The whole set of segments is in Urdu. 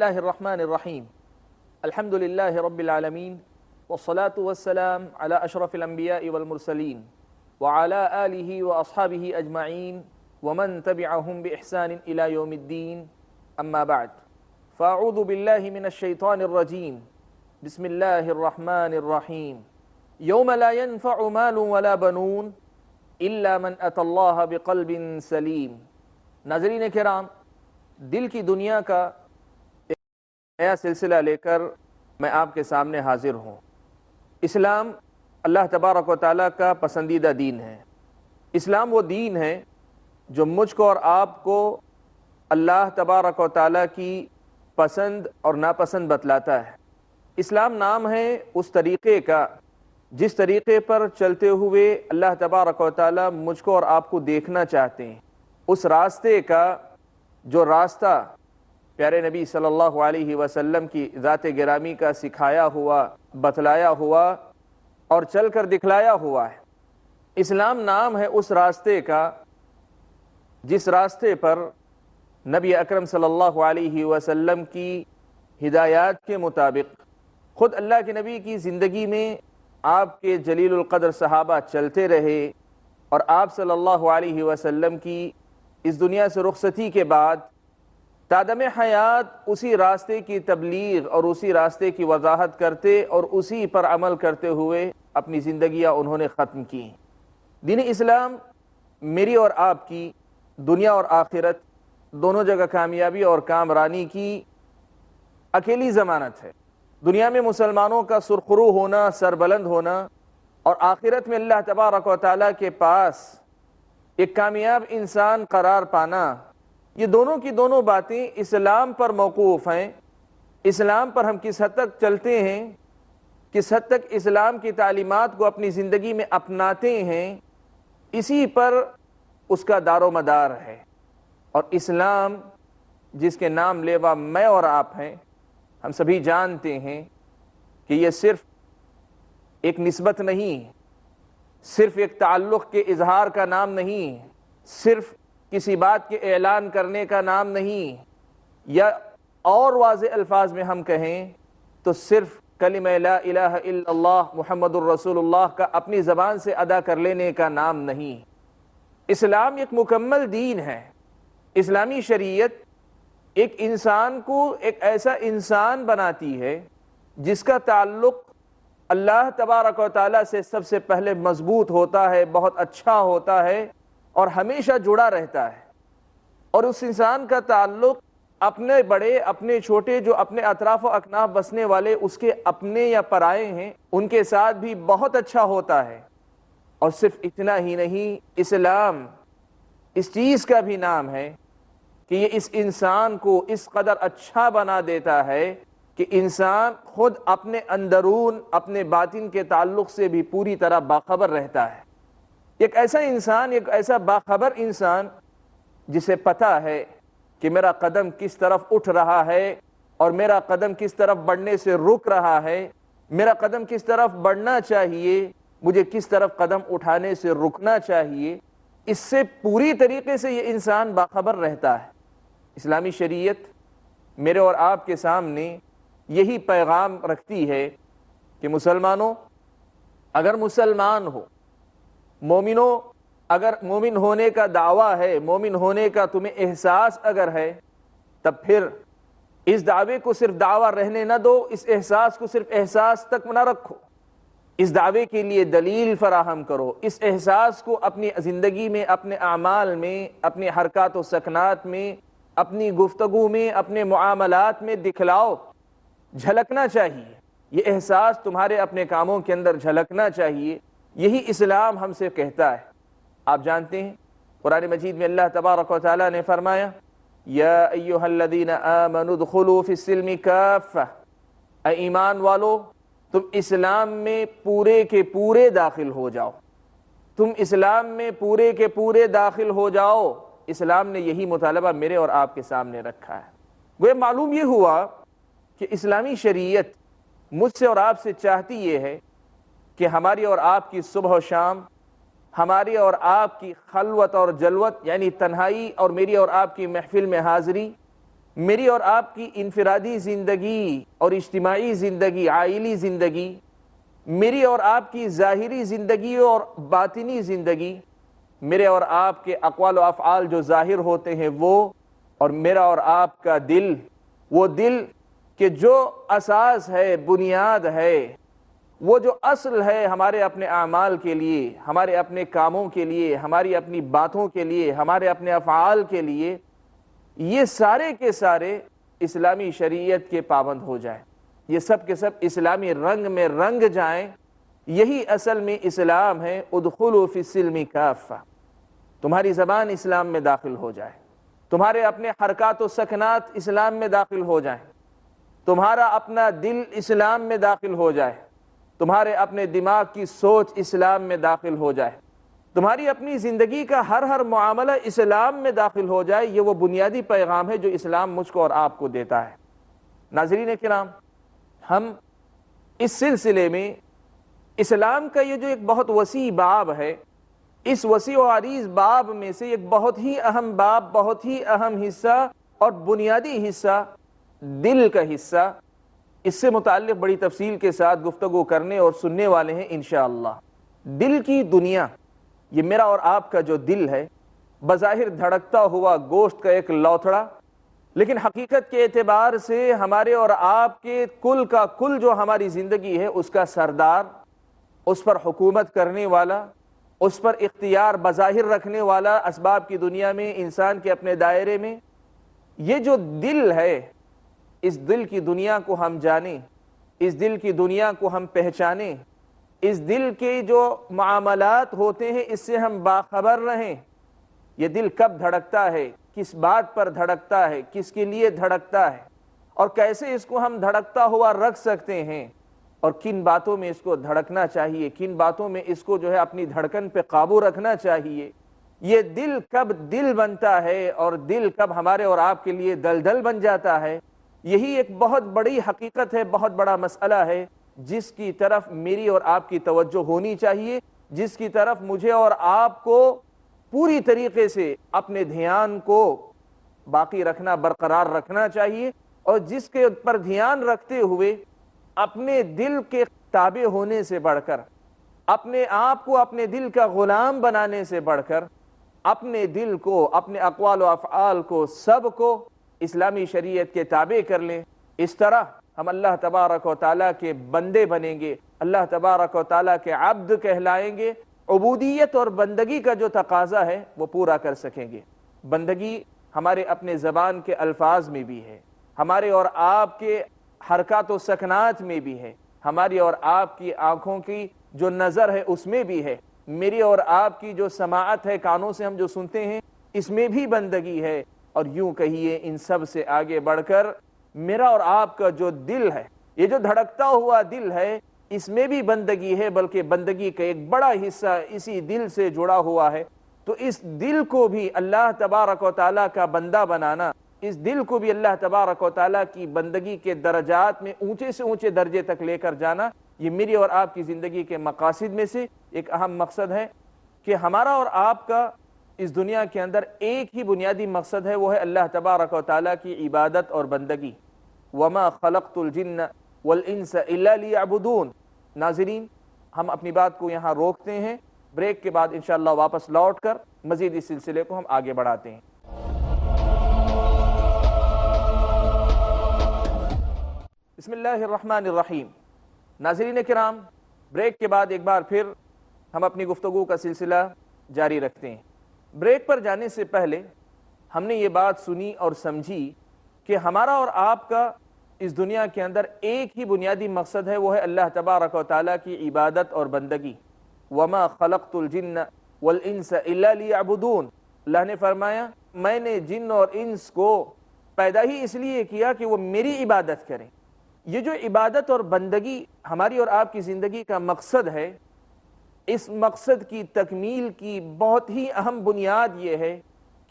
الله الرحمن الرحيم. الحمد لله رب العالمين، والصلاة والسلام على أشرف الأنبياء والمرسلين وعلى آله وأصحابه أجمعين ومن تبعهم بإحسان إلى يوم الدين. أما بعد، فأعوذ بالله من الشيطان الرجيم. بسم الله الرحمن الرحيم. يوم لا ينفع مال ولا بنون إلا من أتى الله بقلب سليم. ناظرین کرام، دل کی دنیا کا نیا سلسلہ لے کر میں آپ کے سامنے حاضر ہوں۔ اسلام اللہ تبارک و تعالیٰ کا پسندیدہ دین ہے۔ اسلام وہ دین ہے جو مجھ کو اور آپ کو اللہ تبارک و تعالیٰ کی پسند اور ناپسند بتلاتا ہے۔ اسلام نام ہے اس طریقے کا جس طریقے پر چلتے ہوئے اللہ تبارک و تعالیٰ مجھ کو اور آپ کو دیکھنا چاہتے ہیں، اس راستے کا جو راستہ پیارے نبی صلی اللہ علیہ وسلم کی ذات گرامی کا سکھایا ہوا، بتلایا ہوا اور چل کر دکھلایا ہوا ہے۔ اسلام نام ہے اس راستے کا جس راستے پر نبی اکرم صلی اللہ علیہ وسلم کی ہدایات کے مطابق خود اللہ کے نبی کی زندگی میں آپ کے جلیل القدر صحابہ چلتے رہے، اور آپ صلی اللہ علیہ وسلم کی اس دنیا سے رخصتی کے بعد تادم حیات اسی راستے کی تبلیغ اور اسی راستے کی وضاحت کرتے اور اسی پر عمل کرتے ہوئے اپنی زندگیاں انہوں نے ختم کی۔ دین اسلام میری اور آپ کی دنیا اور آخرت دونوں جگہ کامیابی اور کامرانی کی اکیلی ضمانت ہے۔ دنیا میں مسلمانوں کا سرخرو ہونا، سربلند ہونا، اور آخرت میں اللہ تبارک و تعالیٰ کے پاس ایک کامیاب انسان قرار پانا، یہ دونوں کی دونوں باتیں اسلام پر موقوف ہیں۔ اسلام پر ہم کس حد تک چلتے ہیں، کس حد تک اسلام کی تعلیمات کو اپنی زندگی میں اپناتے ہیں، اسی پر اس کا دار و مدار ہے۔ اور اسلام جس کے نام لیوا میں اور آپ ہیں، ہم سبھی جانتے ہیں کہ یہ صرف ایک نسبت نہیں، صرف ایک تعلق کے اظہار کا نام نہیں، صرف کسی بات کے اعلان کرنے کا نام نہیں، یا اور واضح الفاظ میں ہم کہیں تو صرف کلمہ لا الہ الا اللہ محمد الرسول اللہ کا اپنی زبان سے ادا کر لینے کا نام نہیں۔ اسلام ایک مکمل دین ہے۔ اسلامی شریعت ایک انسان کو ایک ایسا انسان بناتی ہے جس کا تعلق اللہ تبارک و تعالیٰ سے سب سے پہلے مضبوط ہوتا ہے، بہت اچھا ہوتا ہے اور ہمیشہ جڑا رہتا ہے، اور اس انسان کا تعلق اپنے بڑے اپنے چھوٹے جو اپنے اطراف و اکناف بسنے والے اس کے اپنے یا پرائے ہیں ان کے ساتھ بھی بہت اچھا ہوتا ہے۔ اور صرف اتنا ہی نہیں، اسلام اس چیز کا بھی نام ہے کہ یہ اس انسان کو اس قدر اچھا بنا دیتا ہے کہ انسان خود اپنے اندرون اپنے باطن کے تعلق سے بھی پوری طرح باخبر رہتا ہے۔ ایک ایسا انسان، ایک ایسا باخبر انسان جسے پتہ ہے کہ میرا قدم کس طرف اٹھ رہا ہے اور میرا قدم کس طرف بڑھنے سے رک رہا ہے، میرا قدم کس طرف بڑھنا چاہیے، مجھے کس طرف قدم اٹھانے سے رکنا چاہیے، اس سے پوری طریقے سے یہ انسان باخبر رہتا ہے۔ اسلامی شریعت میرے اور آپ کے سامنے یہی پیغام رکھتی ہے کہ مسلمانوں، اگر مسلمان ہو، مومنوں، اگر مومن ہونے کا دعویٰ ہے، مومن ہونے کا تمہیں احساس اگر ہے، تب پھر اس دعوے کو صرف دعویٰ رہنے نہ دو، اس احساس کو صرف احساس تک نہ رکھو، اس دعوے کے لیے دلیل فراہم کرو، اس احساس کو اپنی زندگی میں، اپنے اعمال میں، اپنے حرکات و سکنات میں، اپنی گفتگو میں، اپنے معاملات میں دکھلاؤ، جھلکنا چاہیے۔ یہ احساس تمہارے اپنے کاموں کے اندر جھلکنا چاہیے۔ یہی اسلام ہم سے کہتا ہے۔ آپ جانتے ہیں قرآن مجید میں اللہ تبارک و تعالیٰ نے فرمایا، یا ایہا الذین آمنوا ادخلوا فی السلم کافہ، اے ایمان والو تم اسلام میں پورے کے پورے داخل ہو جاؤ، تم اسلام میں پورے کے پورے داخل ہو جاؤ۔ اسلام نے یہی مطالبہ میرے اور آپ کے سامنے رکھا ہے۔ گویا معلوم یہ ہوا کہ اسلامی شریعت مجھ سے اور آپ سے چاہتی یہ ہے کہ ہماری اور آپ کی صبح و شام، ہماری اور آپ کی خلوت اور جلوت یعنی تنہائی اور میری اور آپ کی محفل میں حاضری، میری اور آپ کی انفرادی زندگی اور اجتماعی زندگی، عائلی زندگی، میری اور آپ کی ظاہری زندگی اور باطنی زندگی، میرے اور آپ کے اقوال و افعال جو ظاہر ہوتے ہیں وہ، اور میرا اور آپ کا دل، وہ دل کہ جو اساس ہے، بنیاد ہے، وہ جو اصل ہے ہمارے اپنے اعمال کے لیے، ہمارے اپنے کاموں کے لیے، ہماری اپنی باتوں کے لیے، ہمارے اپنے افعال کے لیے، یہ سارے کے سارے اسلامی شریعت کے پابند ہو جائیں، یہ سب کے سب اسلامی رنگ میں رنگ جائیں. یہی اصل میں اسلام ہے. ادخلوا فی السلم کافہ، تمہاری زبان اسلام میں داخل ہو جائے، تمہارے اپنے حرکات و سکنات اسلام میں داخل ہو جائیں، تمہارا اپنا دل اسلام میں داخل ہو جائے، تمہارے اپنے دماغ کی سوچ اسلام میں داخل ہو جائے، تمہاری اپنی زندگی کا ہر معاملہ اسلام میں داخل ہو جائے. یہ وہ بنیادی پیغام ہے جو اسلام مجھ کو اور آپ کو دیتا ہے. ناظرین کرام، ہم اس سلسلے میں اسلام کا یہ جو ایک بہت وسیع باب ہے، اس وسیع و عریض باب میں سے ایک بہت ہی اہم باب، بہت ہی اہم حصہ اور بنیادی حصہ دل کا حصہ، اس سے متعلق بڑی تفصیل کے ساتھ گفتگو کرنے اور سننے والے ہیں انشاءاللہ. دل کی دنیا، یہ میرا اور آپ کا جو دل ہے، بظاہر دھڑکتا ہوا گوشت کا ایک لوتھڑا، لیکن حقیقت کے اعتبار سے ہمارے اور آپ کے کل کا کل جو ہماری زندگی ہے اس کا سردار، اس پر حکومت کرنے والا، اس پر اختیار بظاہر رکھنے والا اسباب کی دنیا میں، انسان کے اپنے دائرے میں، یہ جو دل ہے، اس دل کی دنیا کو ہم جانیں، اس دل کی دنیا کو ہم پہچانیں، اس دل کے جو معاملات ہوتے ہیں اس سے ہم باخبر رہیں. یہ دل کب دھڑکتا ہے، کس بات پر دھڑکتا ہے، کس کے لیے دھڑکتا ہے، اور کیسے اس کو ہم دھڑکتا ہوا رکھ سکتے ہیں، اور کن باتوں میں اس کو دھڑکنا چاہیے، کن باتوں میں اس کو جو ہے اپنی دھڑکن پہ قابو رکھنا چاہیے. یہ دل کب دل بنتا ہے اور دل کب ہمارے اور آپ کے لیے دلدل بن جاتا ہے، یہی ایک بہت بڑی حقیقت ہے، بہت بڑا مسئلہ ہے، جس کی طرف میری اور آپ کی توجہ ہونی چاہیے، جس کی طرف مجھے اور آپ کو پوری طریقے سے اپنے دھیان کو باقی رکھنا، برقرار رکھنا چاہیے، اور جس کے پر دھیان رکھتے ہوئے اپنے دل کے تابع ہونے سے بڑھ کر، اپنے آپ کو اپنے دل کا غلام بنانے سے بڑھ کر، اپنے دل کو، اپنے اقوال و افعال کو، سب کو اسلامی شریعت کے تابع کر لیں. اس طرح ہم اللہ تبارک و تعالیٰ کے بندے بنیں گے، اللہ تبارک و تعالیٰ کے عبد کہلائیں گے، عبودیت اور بندگی کا جو تقاضا ہے وہ پورا کر سکیں گے. بندگی ہمارے اپنے زبان کے الفاظ میں بھی ہے، ہمارے اور آپ کے حرکات و سکنات میں بھی ہے، ہماری اور آپ کی آنکھوں کی جو نظر ہے اس میں بھی ہے، میری اور آپ کی جو سماعت ہے، کانوں سے ہم جو سنتے ہیں، اس میں بھی بندگی ہے. اور یوں کہیے ان سب سے آگے بڑھ کر میرا اور آپ کا جو دل ہے، یہ جو دھڑکتا ہوا دل ہے، اس میں بھی بندگی ہے، بلکہ بندگی کا ایک بڑا حصہ اسی دل سے جڑا ہوا ہے. تو اس دل کو بھی اللہ تبارک و تعالیٰ کا بندہ بنانا، اس دل کو بھی اللہ تبارک و تعالیٰ کی بندگی کے درجات میں اونچے سے اونچے درجے تک لے کر جانا، یہ میری اور آپ کی زندگی کے مقاصد میں سے ایک اہم مقصد ہے. کہ ہمارا اور آپ کا اس دنیا کے اندر ایک ہی بنیادی مقصد ہے، وہ ہے اللہ تبارک و تعالیٰ کی عبادت اور بندگی. وما خلقت الجن والانس الا لیعبدون. ناظرین، ہم اپنی بات کو یہاں روکتے ہیں، بریک کے بعد انشاءاللہ واپس لوٹ کر مزید اس سلسلے کو ہم آگے بڑھاتے ہیں. بسم اللہ الرحمن الرحیم. ناظرین کرام، بریک کے بعد ایک بار پھر ہم اپنی گفتگو کا سلسلہ جاری رکھتے ہیں. بریک پر جانے سے پہلے ہم نے یہ بات سنی اور سمجھی کہ ہمارا اور آپ کا اس دنیا کے اندر ایک ہی بنیادی مقصد ہے، وہ ہے اللہ تبارک و تعالیٰ کی عبادت اور بندگی. وما خلقت الجن والانس الا لیعبدون. اللہ نے فرمایا میں نے جن اور انس کو پیدا ہی اس لیے کیا کہ وہ میری عبادت کریں. یہ جو عبادت اور بندگی ہماری اور آپ کی زندگی کا مقصد ہے، اس مقصد کی تکمیل کی بہت ہی اہم بنیاد یہ ہے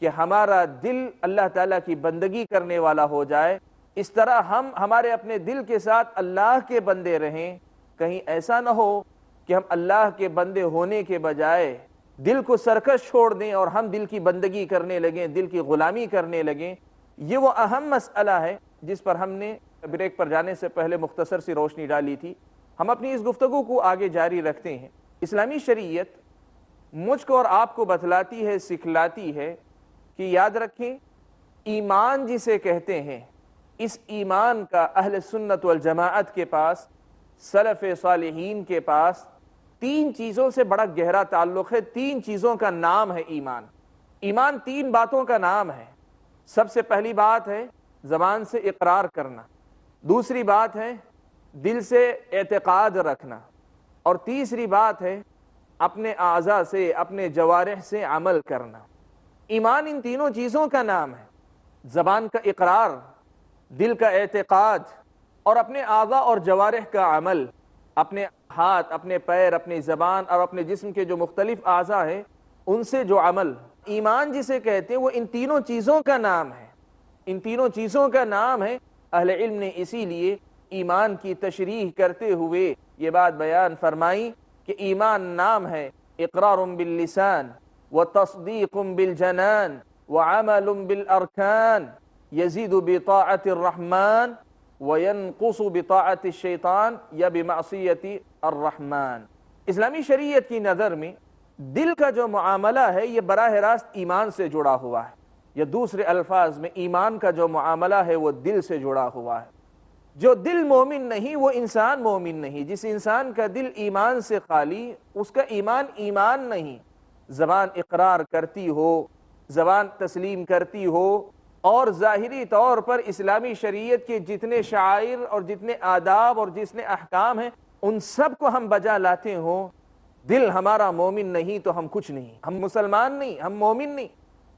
کہ ہمارا دل اللہ تعالیٰ کی بندگی کرنے والا ہو جائے. اس طرح ہم ہمارے اپنے دل کے ساتھ اللہ کے بندے رہیں. کہیں ایسا نہ ہو کہ ہم اللہ کے بندے ہونے کے بجائے دل کو سرکش چھوڑ دیں اور ہم دل کی بندگی کرنے لگیں، دل کی غلامی کرنے لگیں. یہ وہ اہم مسئلہ ہے جس پر ہم نے بریک پر جانے سے پہلے مختصر سی روشنی ڈالی تھی. ہم اپنی اس گفتگو کو آگے جاری رکھتے ہیں. اسلامی شریعت مجھ کو اور آپ کو بتلاتی ہے، سکھلاتی ہے کہ یاد رکھیں ایمان جسے کہتے ہیں، اس ایمان کا اہل سنت والجماعت کے پاس، سلف صالحین کے پاس تین چیزوں سے بڑا گہرا تعلق ہے. تین چیزوں کا نام ہے ایمان. ایمان تین باتوں کا نام ہے. سب سے پہلی بات ہے زبان سے اقرار کرنا، دوسری بات ہے دل سے اعتقاد رکھنا، اور تیسری بات ہے اپنے اعضاء سے، اپنے جوارح سے عمل کرنا. ایمان ان تینوں چیزوں کا نام ہے. زبان کا اقرار، دل کا اعتقاد، اور اپنے اعضاء اور جوارح کا عمل. اپنے ہاتھ، اپنے پیر، اپنی زبان اور اپنے جسم کے جو مختلف اعضاء ہیں ان سے جو عمل. ایمان جسے کہتے ہیں وہ ان تینوں چیزوں کا نام ہے. ان تینوں چیزوں کا نام ہے. اہل علم نے اسی لیے ایمان کی تشریح کرتے ہوئے یہ بات بیان فرمائی کہ ایمان نام ہے اقرار باللسان وتصدیق بالجنان وعمل بالارکان یزید بطاعت الرحمن وینقص بطاعت الشیطان یا بمعصیت الرحمن. اسلامی شریعت کی نظر میں دل کا جو معاملہ ہے یہ براہ راست ایمان سے جڑا ہوا ہے، یا دوسرے الفاظ میں ایمان کا جو معاملہ ہے وہ دل سے جڑا ہوا ہے. جو دل مومن نہیں وہ انسان مومن نہیں. جس انسان کا دل ایمان سے خالی، اس کا ایمان ایمان نہیں. زبان اقرار کرتی ہو، زبان تسلیم کرتی ہو، اور ظاہری طور پر اسلامی شریعت کے جتنے شعائر اور جتنے آداب اور جتنے احکام ہیں ان سب کو ہم بجا لاتے ہوں، دل ہمارا مومن نہیں تو ہم کچھ نہیں، ہم مسلمان نہیں، ہم مومن نہیں.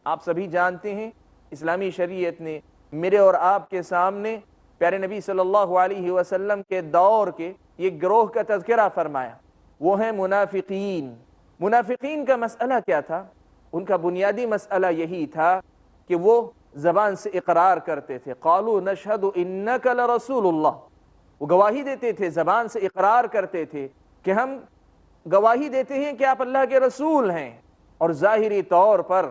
آپ سبھی جانتے ہیں اسلامی شریعت نے میرے اور آپ کے سامنے پیارے نبی صلی اللہ علیہ وسلم کے دور کے یہ گروہ کا تذکرہ فرمایا. وہ ہیں منافقین. منافقین کا مسئلہ کیا تھا؟ ان کا بنیادی مسئلہ یہی تھا کہ وہ زبان سے اقرار کرتے تھے. قالوا نشہد انک لرسول اللہ. وہ گواہی دیتے تھے، زبان سے اقرار کرتے تھے کہ ہم گواہی دیتے ہیں کہ آپ اللہ کے رسول ہیں، اور ظاہری طور پر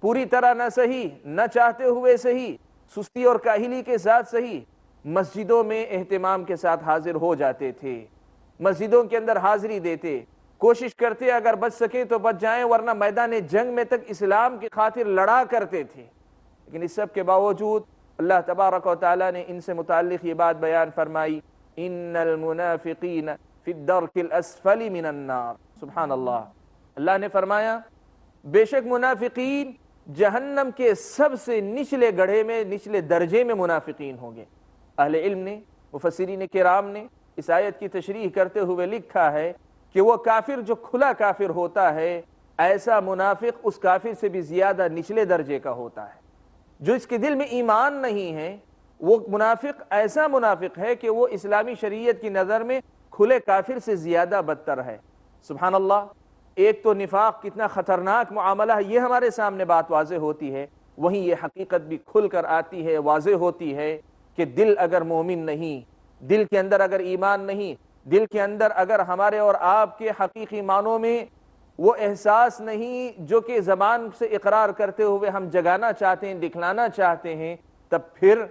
پوری طرح نہ صحیح، نہ چاہتے ہوئے صحیح، سستی اور کاہلی کے ساتھ صحیح، مسجدوں میں اہتمام کے ساتھ حاضر ہو جاتے تھے، مسجدوں کے اندر حاضری دیتے، کوشش کرتے اگر بچ سکیں تو بچ جائیں، ورنہ میدان جنگ میں تک اسلام کی خاطر لڑا کرتے تھے. لیکن اس سب کے باوجود اللہ تبارک و تعالیٰ نے ان سے متعلق یہ بات بیان فرمائی، ان المنافقین فی الدرک الاسفل من النار. سبحان اللہ. اللہ نے فرمایا بے شک منافقین جہنم کے سب سے نچلے گڑھے میں، نچلے درجے میں منافقین ہوں گے. اہل علم نے، مفسرین کرام نے اس آیت کی تشریح کرتے ہوئے لکھا ہے کہ وہ کافر جو کھلا کافر ہوتا ہے، ایسا منافق اس کافر سے بھی زیادہ نچلے درجے کا ہوتا ہے. جو اس کے دل میں ایمان نہیں ہے وہ منافق ایسا منافق ہے کہ وہ اسلامی شریعت کی نظر میں کھلے کافر سے زیادہ بدتر ہے. سبحان اللہ. ایک تو نفاق کتنا خطرناک معاملہ ہے یہ ہمارے سامنے بات واضح ہوتی ہے، وہیں یہ حقیقت بھی کھل کر آتی ہے، واضح ہوتی ہے کہ دل اگر مومن نہیں، دل کے اندر اگر ایمان نہیں، دل کے اندر اگر ہمارے اور آپ کے حقیقی معنوں میں وہ احساس نہیں جو کہ زبان سے اقرار کرتے ہوئے ہم جگانا چاہتے ہیں، دکھلانا چاہتے ہیں، تب پھر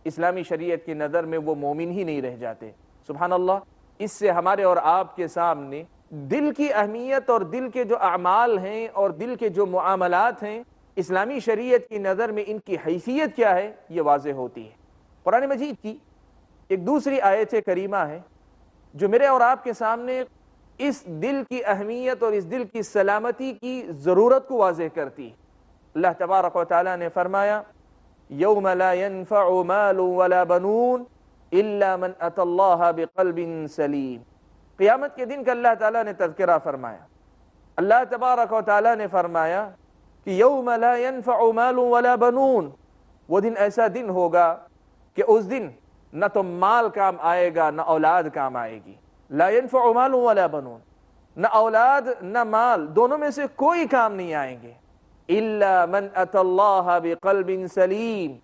اسلامی شریعت کی نظر میں وہ مومن ہی نہیں رہ جاتے. سبحان اللہ. اس سے ہمارے اور آپ کے سامنے دل کی اہمیت اور دل کے جو اعمال ہیں اور دل کے جو معاملات ہیں اسلامی شریعت کی نظر میں ان کی حیثیت کیا ہے یہ واضح ہوتی ہے. قرآن مجید کی ایک دوسری آیت کریمہ ہے جو میرے اور آپ کے سامنے اس دل کی اہمیت اور اس دل کی سلامتی کی ضرورت کو واضح کرتی ہے. اللہ تبارک و تعالیٰ نے فرمایا یوم لا ينفع مال ولا بنون الا من اتى اللہ بقلب سلیم. قیامت کے دن کا اللہ تعالیٰ نے تذکرہ فرمایا. اللہ تبارک و تعالیٰ نے فرمایا کہ یوم لا ينفع مال ولا بنون، وہ دن ایسا دن ہوگا کہ اس دن نہ تو مال کام آئے گا نہ اولاد کام آئے گی. لا ينفع مال ولا بنون، نہ اولاد نہ مال، دونوں میں سے کوئی کام نہیں آئیں گے. الا من اتى اللہ بقلب سلیم،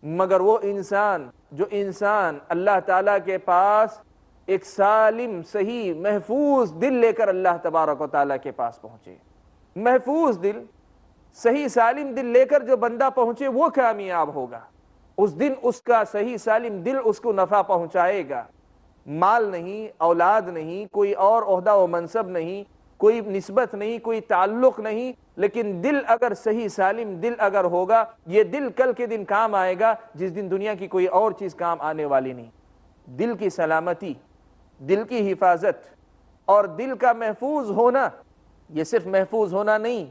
مگر وہ انسان جو انسان اللہ تعالیٰ کے پاس ایک سالم، صحیح، محفوظ دل لے کر اللہ تبارک و تعالیٰ کے پاس پہنچے. محفوظ دل، صحیح سالم دل لے کر جو بندہ پہنچے وہ کامیاب ہوگا. اس دن اس کا صحیح سالم دل اس کو نفع پہنچائے گا. مال نہیں، اولاد نہیں، کوئی اور عہدہ و منصب نہیں، کوئی نسبت نہیں، کوئی تعلق نہیں، لیکن دل اگر صحیح سالم دل اگر ہوگا، یہ دل کل کے دن کام آئے گا جس دن دنیا کی کوئی اور چیز کام آنے والی نہیں. دل کی سلامتی، دل کی حفاظت اور دل کا محفوظ ہونا، یہ صرف محفوظ ہونا نہیں،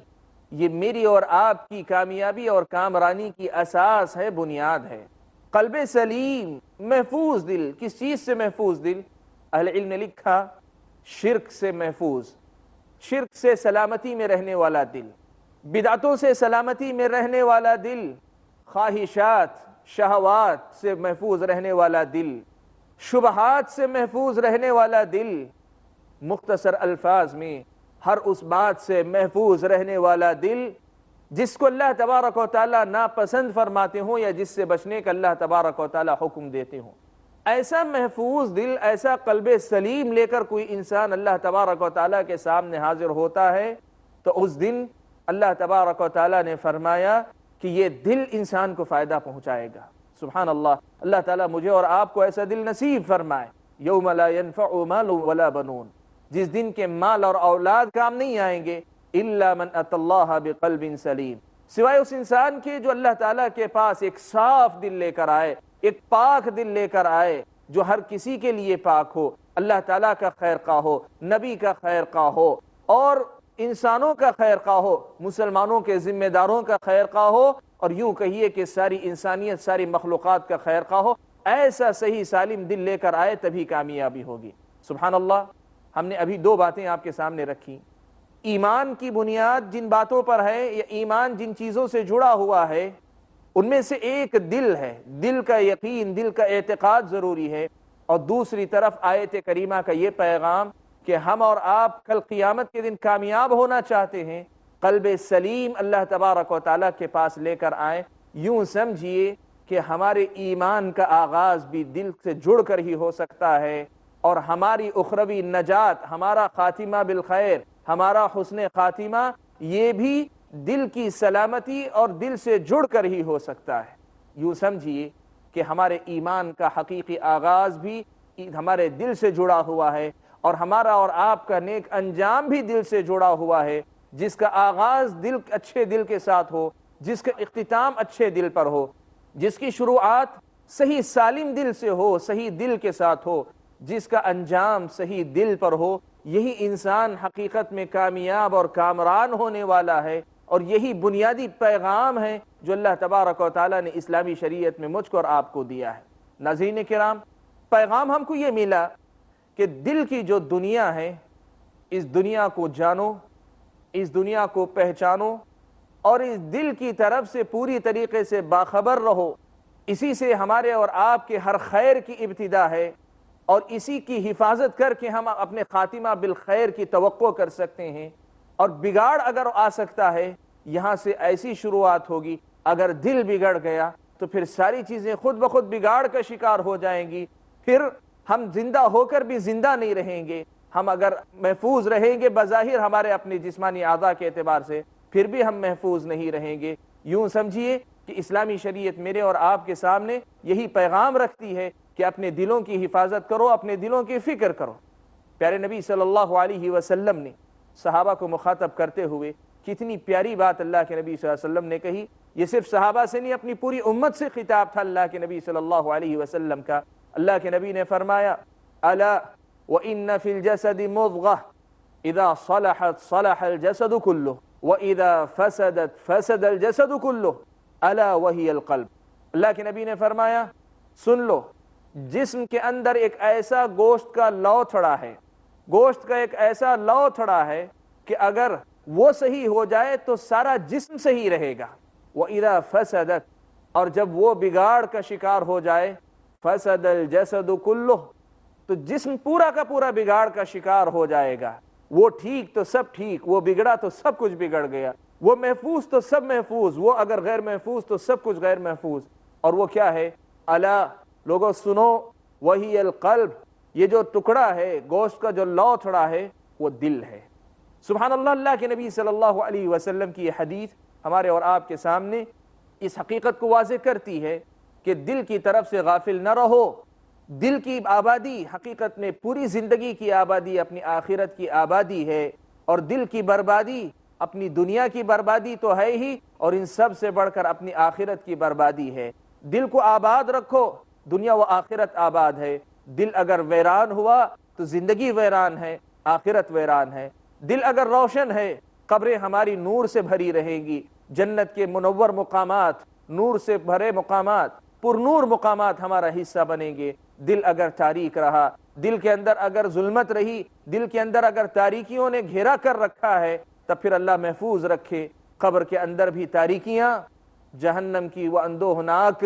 یہ میری اور آپ کی کامیابی اور کامرانی کی اساس ہے، بنیاد ہے. قلب سلیم، محفوظ دل. کس چیز سے محفوظ دل؟ اہل علم نے لکھا شرک سے محفوظ، شرک سے سلامتی میں رہنے والا دل، بدعتوں سے سلامتی میں رہنے والا دل، خواہشات شہوات سے محفوظ رہنے والا دل، شبہات سے محفوظ رہنے والا دل. مختصر الفاظ میں ہر اس بات سے محفوظ رہنے والا دل جس کو اللہ تبارک و تعالیٰ ناپسند فرماتے ہوں یا جس سے بچنے کا اللہ تبارک و تعالیٰ حکم دیتے ہوں. ایسا محفوظ دل، ایسا قلب سلیم لے کر کوئی انسان اللہ تبارک و تعالیٰ کے سامنے حاضر ہوتا ہے تو اس دن اللہ تبارک و تعالیٰ نے فرمایا کہ یہ دل انسان کو فائدہ پہنچائے گا. سبحان اللہ. اللہ تعالیٰ مجھے اور آپ کو ایسا دل نصیب فرمائے. یوم لا ينفع مال ولا بنون، جس دن کے مال اور اولاد کام نہیں آئیں گے الا من اتى اللہ بقلب سلیم، سوائے اس انسان کے جو اللہ تعالیٰ کے پاس ایک صاف دل لے کر آئے، ایک پاک دل لے کر آئے جو ہر کسی کے لیے پاک ہو، اللہ تعالیٰ کا خیر خواہ ہو، نبی کا خیر خواہ ہو، اور انسانوں کا خیر خواہ ہو، مسلمانوں کے ذمہ داروں کا خیر خواہ ہو، اور یوں کہیے کہ ساری انسانیت، ساری مخلوقات کا خیر خواہ ہو. ایسا صحیح سالم دل لے کر آئے تبھی کامیابی ہوگی. سبحان اللہ. ہم نے ابھی دو باتیں آپ کے سامنے رکھی. ایمان کی بنیاد جن باتوں پر ہے، یا ایمان جن چیزوں سے جڑا ہوا ہے، ان میں سے ایک دل ہے. دل کا یقین، دل کا اعتقاد ضروری ہے. اور دوسری طرف آیت کریمہ کا یہ پیغام کہ ہم اور آپ کل قیامت کے دن کامیاب ہونا چاہتے ہیں، قلب سلیم اللہ تبارک و تعالیٰ کے پاس لے کر آئیں. یوں سمجھیے کہ ہمارے ایمان کا آغاز بھی دل سے جڑ کر ہی ہو سکتا ہے، اور ہماری اخروی نجات، ہمارا خاتمہ بالخیر، ہمارا حسن خاتمہ، یہ بھی دل کی سلامتی اور دل سے جڑ کر ہی ہو سکتا ہے. یوں سمجھیے کہ ہمارے ایمان کا حقیقی آغاز بھی ہمارے دل سے جڑا ہوا ہے، اور ہمارا اور آپ کا نیک انجام بھی دل سے جڑا ہوا ہے. جس کا آغاز اچھے دل کے ساتھ ہو، جس کا اختتام اچھے دل پر ہو، جس کی شروعات صحیح سالم دل سے ہو، صحیح دل کے ساتھ ہو، جس کا انجام صحیح دل پر ہو، یہی انسان حقیقت میں کامیاب اور کامران ہونے والا ہے. اور یہی بنیادی پیغام ہے جو اللہ تبارک و تعالیٰ نے اسلامی شریعت میں مجھ کو اور آپ کو دیا ہے. ناظرین کرام، پیغام ہم کو یہ ملا کہ دل کی جو دنیا ہے، اس دنیا کو جانو، اس دنیا کو پہچانو، اور اس دل کی طرف سے پوری طریقے سے باخبر رہو. اسی سے ہمارے اور آپ کے ہر خیر کی ابتدا ہے، اور اسی کی حفاظت کر کے ہم اپنے خاتمہ بالخیر کی توقع کر سکتے ہیں. اور بگاڑ اگر آ سکتا ہے، یہاں سے ایسی شروعات ہوگی. اگر دل بگڑ گیا تو پھر ساری چیزیں خود بخود بگاڑ کا شکار ہو جائیں گی. پھر ہم زندہ ہو کر بھی زندہ نہیں رہیں گے. ہم اگر محفوظ رہیں گے بظاہر ہمارے اپنے جسمانی اعضاء کے اعتبار سے، پھر بھی ہم محفوظ نہیں رہیں گے. یوں سمجھیے کہ اسلامی شریعت میرے اور آپ کے سامنے یہی پیغام رکھتی ہے کہ اپنے دلوں کی حفاظت کرو، اپنے دلوں کی فکر کرو. پیارے نبی صلی اللہ علیہ وسلم نے صحابہ کو مخاطب کرتے ہوئے کتنی پیاری بات اللہ کے نبی صلی اللہ علیہ وسلم نے کہی. یہ صرف صحابہ سے نہیں، اپنی پوری امت سے خطاب تھا اللہ کے نبی صلی اللہ علیہ وسلم کا. اللہ کے نبی نے فرمایا، الا وان فی الجسد مضغہ اذا صلحت صلح الجسد كله واذا فسدت فسد الجسد كله الا وهي القلب. اللہ کے نبی نے فرمایا، سن لو، جسم کے اندر ایک ایسا گوشت کا لوتھڑا ہے، گوشت کا ایک ایسا لوتھڑا ہے کہ اگر وہ صحیح ہو جائے تو سارا جسم صحیح رہے گا. وَإِذَا فَسَدَتْ، اور جب وہ بگاڑ کا شکار ہو جائے، فَسَدَ الْجَسَدُ كُلُّهُ، تو جسم پورا کا پورا بگاڑ کا شکار ہو جائے گا. وہ ٹھیک تو سب ٹھیک، وہ بگڑا تو سب کچھ بگڑ گیا، وہ محفوظ تو سب محفوظ، وہ اگر غیر محفوظ تو سب کچھ غیر محفوظ. اور وہ کیا ہے؟ الا، لوگوں سنو، وہی القلب، یہ جو ٹکڑا ہے گوشت کا، جو لوتھڑا ہے، وہ دل ہے. سبحان اللہ. اللہ کے نبی صلی اللہ علیہ وسلم کی یہ حدیث ہمارے اور آپ کے سامنے اس حقیقت کو واضح کرتی ہے کہ دل کی طرف سے غافل نہ رہو. دل کی آبادی حقیقت میں پوری زندگی کی آبادی اپنی آخرت کی آبادی ہے، اور دل کی بربادی اپنی دنیا کی بربادی تو ہے ہی، اور ان سب سے بڑھ کر اپنی آخرت کی بربادی ہے. دل کو آباد رکھو، دنیا و آخرت آباد ہے. دل اگر ویران ہوا تو زندگی ویران ہے، آخرت ویران ہے. دل اگر روشن ہے، قبریں ہماری نور سے بھری رہیں گی، جنت کے منور مقامات، نور سے بھرے مقامات، پر نور مقامات ہمارا حصہ بنیں گے. دل اگر تاریک رہا، دل کے اندر اگر ظلمت رہی، دل کے اندر اگر تاریکیوں نے گھیرا کر رکھا ہے، تب پھر اللہ محفوظ رکھے قبر کے اندر بھی تاریکیاں، جہنم کی وہ اندوہناک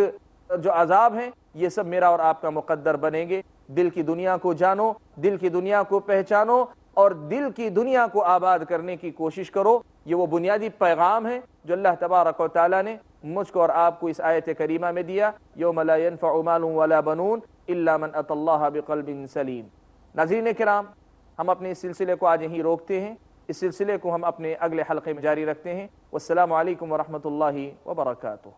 جو عذاب ہیں، یہ سب میرا اور آپ کا مقدر بنیں گے. دل کی دنیا کو جانو، دل کی دنیا کو پہچانو، اور دل کی دنیا کو آباد کرنے کی کوشش کرو. یہ وہ بنیادی پیغام ہے جو اللہ تبارک و تعالیٰ نے مجھ کو اور آپ کو اس آیت کریمہ میں دیا. یوم لا ينفع مال ولا بنون الا من اتى اللہ بقلب سلیم. ناظرین کرام، ہم اپنے اس سلسلے کو آج یہیں روکتے ہیں. اس سلسلے کو ہم اپنے اگلے حلقے میں جاری رکھتے ہیں. والسلام علیکم ورحمۃ اللہ وبرکاتہ.